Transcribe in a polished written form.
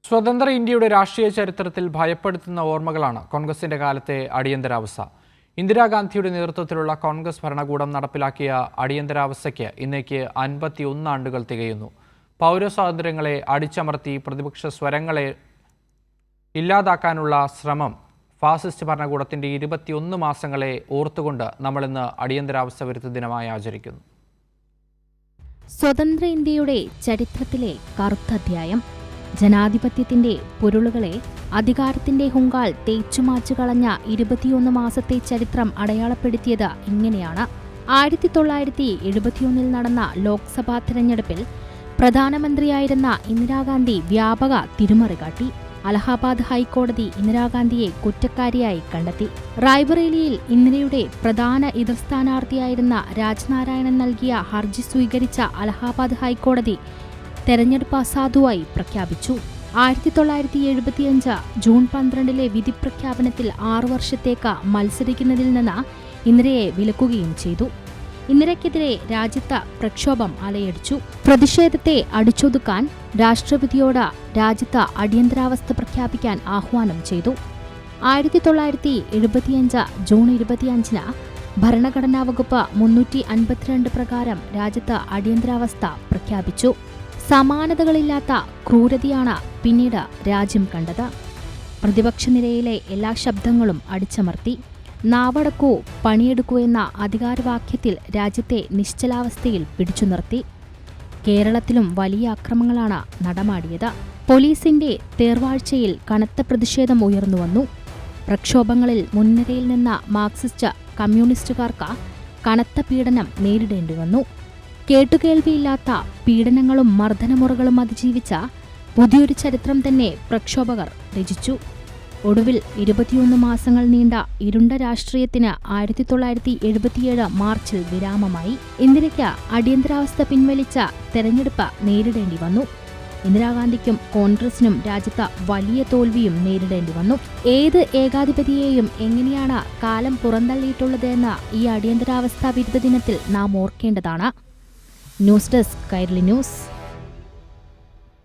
സ്വതന്ത്ര ഇന്ത്യയുടെ രാഷ്ട്രീയ ചരിത്രത്തിൽ ഭയപ്പെടുത്തുന്ന ഓർമ്മകളാണ് കോൺഗ്രസിന്റെ കാലത്തെ അടിയന്തരാവസ്ഥ. ഇന്ദിരാഗാന്ധിയുടെ നേതൃത്വത്തിലുള്ള കോൺഗ്രസ് ഭരണകൂടം നടപ്പിലാക്കിയ അടിയന്തരാവസ്ഥയ്ക്ക് ഇന്നേക്ക് 51 ആണ്ടുകൾ തികയുന്നു. പൗരസ്വാതന്ത്ര്യങ്ങളെ അടിച്ചമർത്തി പ്രതിപക്ഷ സ്വരങ്ങളെ ഇല്ലാതാക്കാനുള്ള ശ്രമം ഫാസിസ്റ്റ് ഭരണകൂടത്തിന്റെ 21 മാസങ്ങളെ ഓർത്തുകൊണ്ട് നമ്മളിന്ന് അടിയന്തരാവസ്ഥ വിരുദ്ധ ദിനമായി ആചരിക്കുന്നു. സ്വതന്ത്ര ഇന്ത്യയുടെ ചരിത്രത്തിലെ കറുത്ത അധ്യായം. ജനാധിപത്യത്തിന്റെ പൊരുളുകളെ അധികാരത്തിന്റെ ഹുങ്കാൽ തേച്ചുമാച്ചു കളഞ്ഞ 21 മാസത്തെ ചരിത്രം അടയാളപ്പെടുത്തിയത് ഇങ്ങനെയാണ്. 1971 നടന്ന ലോക്സഭാ തെരഞ്ഞെടുപ്പിൽ പ്രധാനമന്ത്രിയായിരുന്ന ഇന്ദിരാഗാന്ധി വ്യാപക തിരിമറി കാട്ടി. അലഹാബാദ് ഹൈക്കോടതി ഇന്ദിരാഗാന്ധിയെ കുറ്റക്കാരിയായി കണ്ടെത്തി. റായ്ബറേലിയിൽ ഇന്ദിരയുടെ പ്രധാന എതിർ സ്ഥാനാർത്ഥിയായിരുന്ന രാജ്നാരായണൻ നൽകിയ ഹർജി സ്വീകരിച്ച അലഹാബാദ് ഹൈക്കോടതി തെരഞ്ഞെടുപ്പ് അസാധുവായി പ്രഖ്യാപിച്ചു. 1975 ജൂൺ 12 വിധി പ്രഖ്യാപനത്തിൽ 6 വർഷത്തേക്ക് മത്സരിക്കുന്നതിൽ നിന്ന് ഇന്ദിരയെ വിലക്കുകയും ചെയ്തു. ഇന്ദിരയ്ക്കെതിരെ രാജ്യത്ത് പ്രക്ഷോഭം അലയടിച്ചു. പ്രതിഷേധത്തെ അടിച്ചൊതുക്കാൻ രാഷ്ട്രപതിയോട് രാജ്യത്ത് അടിയന്തരാവസ്ഥ പ്രഖ്യാപിക്കാൻ ആഹ്വാനം ചെയ്തു. 1975 ജൂൺ 25 ഭരണഘടനാ വകുപ്പ് 352 പ്രകാരം രാജ്യത്ത് അടിയന്തരാവസ്ഥ പ്രഖ്യാപിച്ചു. സമാനതകളില്ലാത്ത ക്രൂരതയാണ് പിന്നീട് രാജ്യം കണ്ടത്. പ്രതിപക്ഷ നിരയിലെ എല്ലാ ശബ്ദങ്ങളും അടിച്ചമർത്തി. നാവടക്കൂ പണിയെടുക്കൂ എന്ന അധികാരവാക്യത്തിൽ രാജ്യത്തെ നിശ്ചലാവസ്ഥയിൽ പിടിച്ചു നിർത്തി. കേരളത്തിലും വലിയ അക്രമങ്ങളാണ് നടമാടിയത്. പോലീസിന്റെ തേർവാഴ്ചയിൽ കനത്ത പ്രതിഷേധം ഉയർന്നുവന്നു. പ്രക്ഷോഭങ്ങളിൽ മുൻനിരയിൽ നിന്ന മാർക്സിസ്റ്റ് കമ്മ്യൂണിസ്റ്റുകാർക്ക് കനത്ത പീഡനം നേരിടേണ്ടി വന്നു. കേട്ടുകേൾവിയില്ലാത്ത പീഡനങ്ങളും മർദ്ദനമുറകളും അതിജീവിച്ച പുതിയൊരു ചരിത്രം തന്നെ പ്രക്ഷോഭകർ രചിച്ചു. ഒടുവിൽ 21 മാസങ്ങൾ നീണ്ട ഇരുണ്ട രാഷ്ട്രീയത്തിന് 1977 മാർച്ചിൽ വിരാമമായി. ഇന്ദിരയ്ക്ക് അടിയന്തരാവസ്ഥ പിൻവലിച്ച തെരഞ്ഞെടുപ്പ് നേരിടേണ്ടി വന്നു. ഇന്ദിരാഗാന്ധിക്കും കോൺഗ്രസിനും രാജ്യത്ത് വലിയ തോൽവിയും നേരിടേണ്ടി വന്നു. ഏത് ഏകാധിപതിയെയും എങ്ങനെയാണ് കാലം പുറന്തള്ളിയിട്ടുള്ളത് എന്ന് ഈ അടിയന്തരാവസ്ഥ വിരുദ്ധ ദിനത്തിൽ നാം ഓർക്കേണ്ടതാണ്. News desk Kairali news.